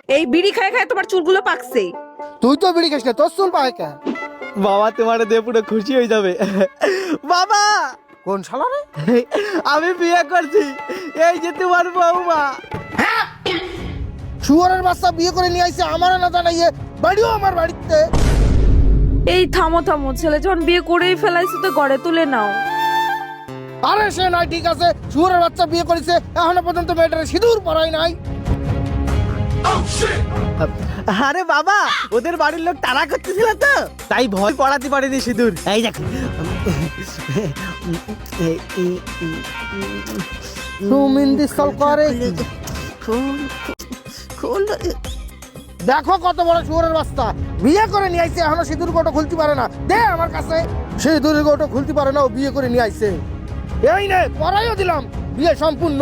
এই বিড়ি খায় খায় তোমার চুলগুলো পাকছে। তুই তো বিড়ি খাস না, তোর চুল পায় কে? বাবা তোমার দিয়ে পুরো খুশি হয়ে যাবে। বাবা কোন শালা রে? আমি বিয়ে করছি, এই যে তোমার বৌমা। শুয়োরের বাচ্চা বিয়ে করে নিয়ে আইছে আমার না জানাইয়ে, বাড়িও আমার বাড়িতে। এই থামো থামো, ছেলে যখন বিয়ে করেই ফেলাইছে তো ঘরে তুলে নাও। আরে সে নাই, ঠিক আছে, শুয়োরের বাচ্চা বিয়ে করেছে, এখনো পর্যন্ত মেয়েটারে সিঁদুর পরাই নাই। আরে বাবা ওদের বাড়ির লোক তাড়া করতেছিল তো, তাই ভয় পড়াতে পারেনি সিঁদুর। এই দেখ সুমিন্দি সল করে। দেখো কত বড় শুয়োরের বাচ্চা, বিয়ে করে নিয়ে আইছে, এখনো সিঁদুর গোটো খুলতে পারে না। দে আমার কাছে, সিঁদুর গোটো খুলতে পারে না, ও বিয়ে করে নিয়ে আইছে। এই নে পরাইও দিলাম, বিয়ে সম্পূর্ণ।